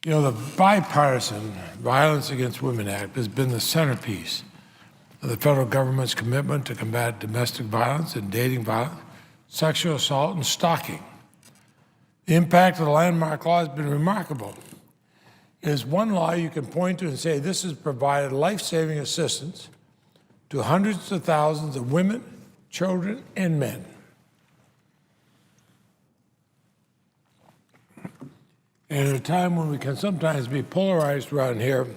You know, the bipartisan Violence Against Women Act has been the centerpiece of the federal government's commitment to combat domestic violence and dating violence, sexual assault, and stalking. The impact of the landmark law has been remarkable. It is one law you can point to and say this has provided life-saving assistance to hundreds of thousands of women, children, and men. And at a time when we can sometimes be polarized around here,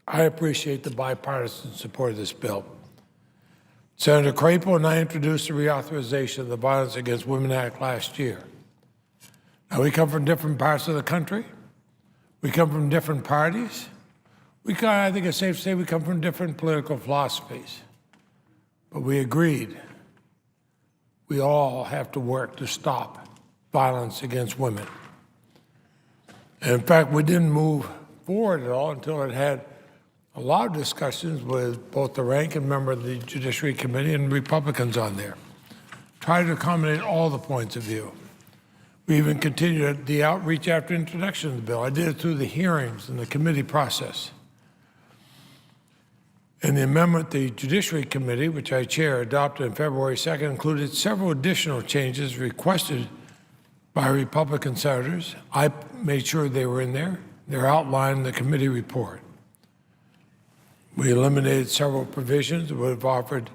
I appreciate the bipartisan support of this bill. Senator Crapo and I introduced the Reauthorization of the Violence Against Women Act last year. Now, we come from different parts of the country. We come from different parties. I think it's safe to say we come from different political philosophies. But we agreed we all have to work to stop violence against women. And in fact, we didn't move forward at all until it had a lot of discussions with both the ranking member of the Judiciary Committee and Republicans on there. Try to accommodate all the points of view. We even continued the outreach after introduction of the bill. I did it through the hearings and the committee process. And the amendment the Judiciary Committee, which I chair, adopted on February 2nd, included several additional changes requested by Republican senators. I made sure they were in there. They're outlined in the committee report. We eliminated several provisions that would have offered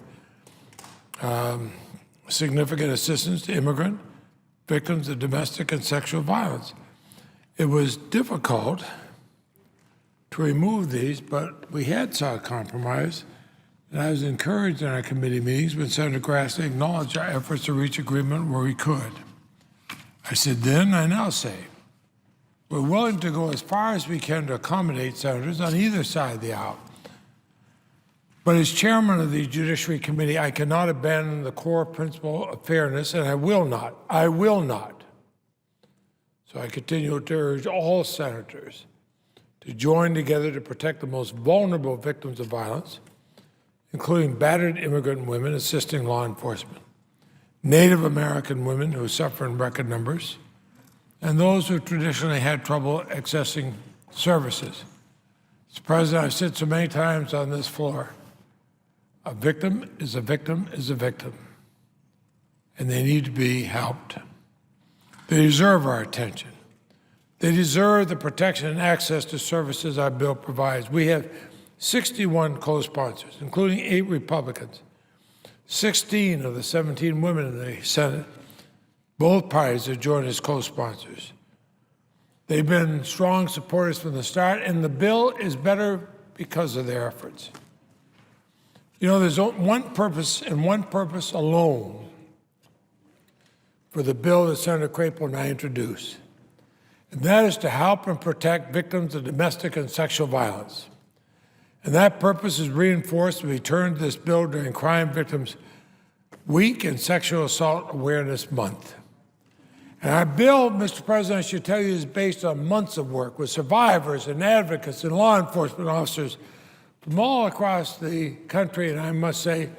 significant assistance to immigrant victims of domestic and sexual violence. It was difficult to remove these, but we had sought a compromise, and I was encouraged in our committee meetings when Senator Grassley acknowledged our efforts to reach agreement where we could. I said then, I now say, we're willing to go as far as we can to accommodate senators on either side of the aisle. But as chairman of the Judiciary Committee, I cannot abandon the core principle of fairness, and I will not. I will not. So I continue to urge all senators to join together to protect the most vulnerable victims of violence, including battered immigrant women assisting law enforcement, Native American women who suffer in record numbers, and those who traditionally had trouble accessing services. Mr. President, I've said so many times on this floor, a victim is a victim is a victim, and they need to be helped. They deserve our attention. They deserve the protection and access to services our bill provides. We have 61 co-sponsors, including 8 Republicans, 16 of the 17 women in the Senate. Both parties have joined as co-sponsors. They've been strong supporters from the start, and the bill is better because of their efforts. You know, there's one purpose and one purpose alone for the bill that Senator Crapo and I introduced, and that is to help and protect victims of domestic and sexual violence. And that purpose is reinforced when we turn to this bill during Crime Victims Week and Sexual Assault Awareness Month. And our bill, Mr. President, I should tell you, is based on months of work with survivors and advocates and law enforcement officers from all across the country, and I must say,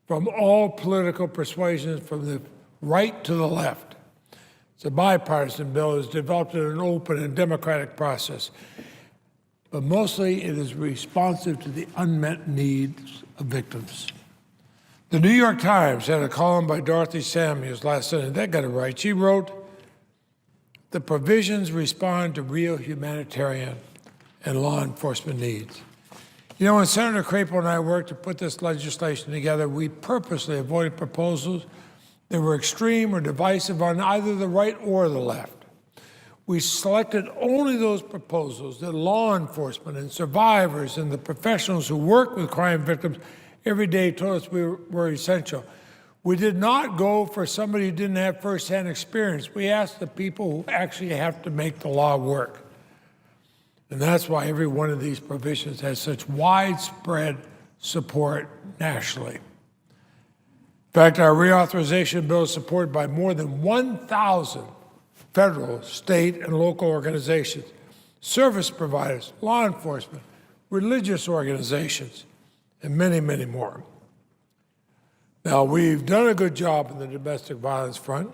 from all political persuasions, from the right to the left. It's a bipartisan bill. It was developed in an open and democratic process. But mostly it is responsive to the unmet needs of victims. The New York Times had a column by Dorothy Samuels last Sunday. That got it right. She wrote, "The provisions respond to real humanitarian and law enforcement needs." You know, when Senator Crapo and I worked to put this legislation together, we purposely avoided proposals that were extreme or divisive on either the right or the left. We selected only those proposals that law enforcement and survivors and the professionals who work with crime victims every day told us were essential. We did not go for somebody who didn't have firsthand experience. We asked the people who actually have to make the law work. And that's why every one of these provisions has such widespread support nationally. In fact, our reauthorization bill is supported by more than 1,000 federal, state, and local organizations, service providers, law enforcement, religious organizations, and many, many more. Now, we've done a good job on the domestic violence front,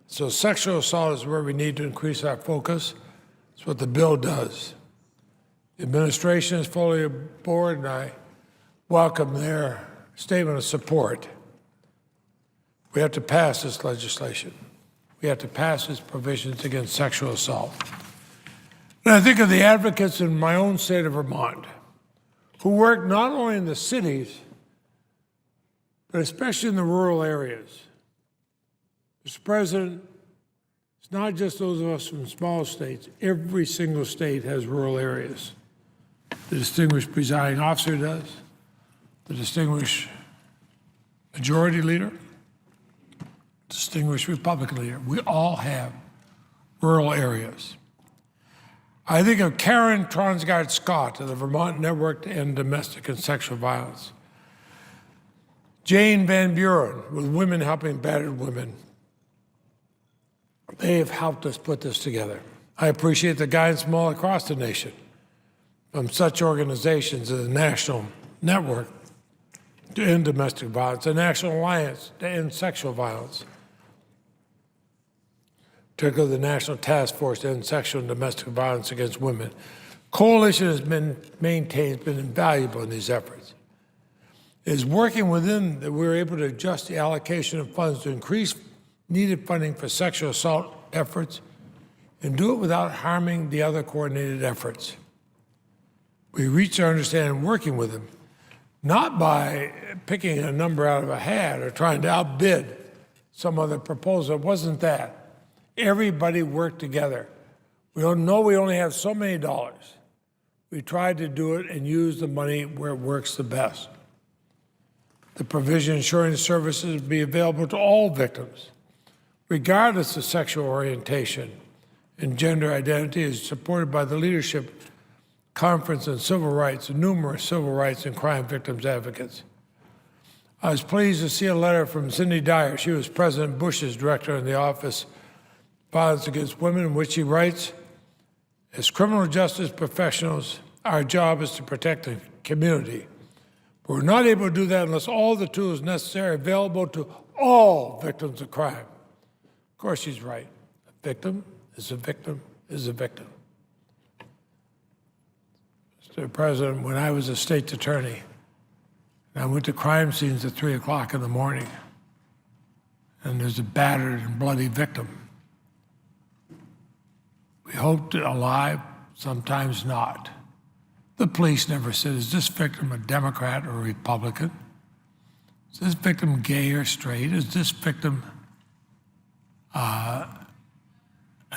so sexual assault is where we need to increase our focus. That's what the bill does. The administration is fully aboard, and I welcome their statement of support. We have to pass this legislation. We have to pass its provisions against sexual assault. And I think of the advocates in my own state of Vermont who work not only in the cities, but especially in the rural areas. Mr. President, it's not just those of us from small states. Every single state has rural areas. The distinguished presiding officer does, the distinguished majority leader, distinguished Republican leader. We all have rural areas. I think of Karen Tronsgaard Scott of the Vermont Network to End Domestic and Sexual Violence. Jane Van Buren with Women Helping Battered Women. They have helped us put this together. I appreciate the guidance from all across the nation, from such organizations as the National Network to End Domestic Violence, the National Alliance to End Sexual Violence, particularly the National Task Force to End Sexual and Domestic Violence Against Women. Coalition has been maintained, been invaluable in these efforts. It is working within that we're able to adjust the allocation of funds to increase needed funding for sexual assault efforts and do it without harming the other coordinated efforts. We reach our understanding working with them, not by picking a number out of a hat or trying to outbid some other proposal. It wasn't that. Everybody worked together. We don't know we only have so many dollars. We tried to do it and use the money where it works the best. The provision ensuring services be available to all victims, regardless of sexual orientation and gender identity, is supported by the Leadership Conference on Civil Rights and numerous civil rights and crime victims advocates. I was pleased to see a letter from Cindy Dyer. She was President Bush's director in the Office of Violence Against Women, in which she writes, as criminal justice professionals, our job is to protect the community. But we're not able to do that unless all the tools necessary are available to all victims of crime. Of course, she's right. A victim is a victim is a victim. Mr. President, when I was a state attorney, and I went to crime scenes at 3 o'clock in the morning, and there's a battered and bloody victim. We hoped alive, sometimes not. The police never said, is this victim a Democrat or a Republican? Is this victim gay or straight? Is this victim an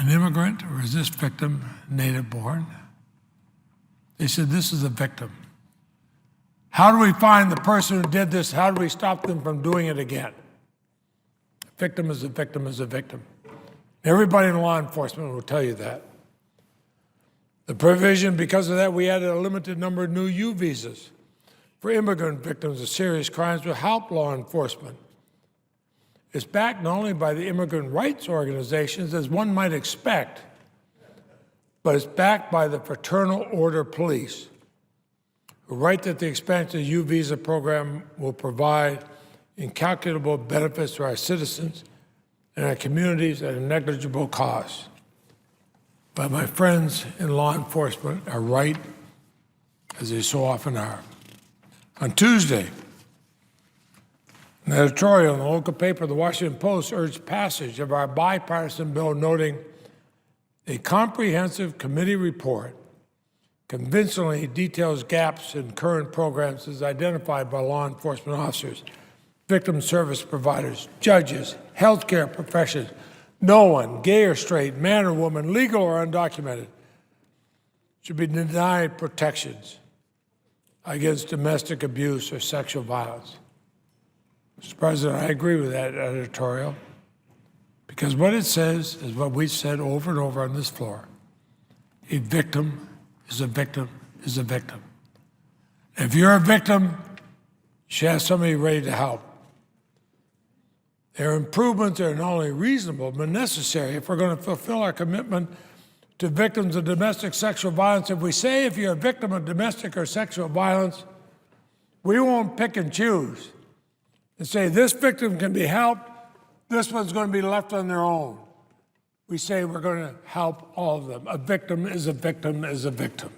immigrant, or is this victim native born? They said, this is a victim. How do we find the person who did this? How do we stop them from doing it again? A victim is a victim is a victim. Everybody in law enforcement will tell you that. The provision, because of that, we added a limited number of new U visas for immigrant victims of serious crimes will help law enforcement. It's backed not only by the immigrant rights organizations, as one might expect, but it's backed by the Fraternal Order Police, who write that the expansion of the U visa program will provide incalculable benefits to our citizens and our communities at a negligible cost. But my friends in law enforcement are right, as they so often are. On Tuesday, an editorial in the local paper, the Washington Post, urged passage of our bipartisan bill, noting a comprehensive committee report convincingly details gaps in current programs as identified by law enforcement officers, victim service providers, judges, healthcare professionals. No one, gay or straight, man or woman, legal or undocumented, should be denied protections against domestic abuse or sexual violence. Mr. President, I agree with that editorial, because what it says is what we've said over and over on this floor. A victim is a victim is a victim. If you're a victim, you should have somebody ready to help. There are improvements that are not only reasonable, but necessary if we're going to fulfill our commitment to victims of domestic sexual violence. If we say if you're a victim of domestic or sexual violence, we won't pick and choose and say this victim can be helped, this one's going to be left on their own. we say we're going to help all of them. A victim is a victim is a victim.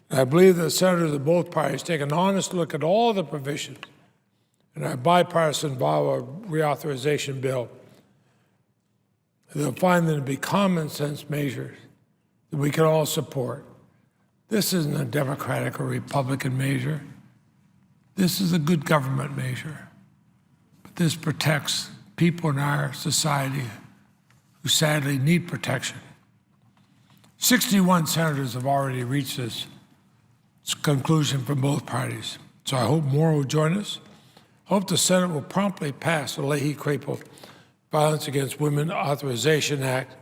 And I believe that senators of both parties take an honest look at all the provisions in our bipartisan VAWA reauthorization bill. They'll find them to be common sense measures that we can all support. This isn't a Democratic or Republican measure. This is a good government measure. But this protects people in our society who sadly need protection. 61 senators have already reached this conclusion from both parties. So I hope more will join us. I hope the Senate will promptly pass the Leahy-Crapo Violence Against Women Authorization Act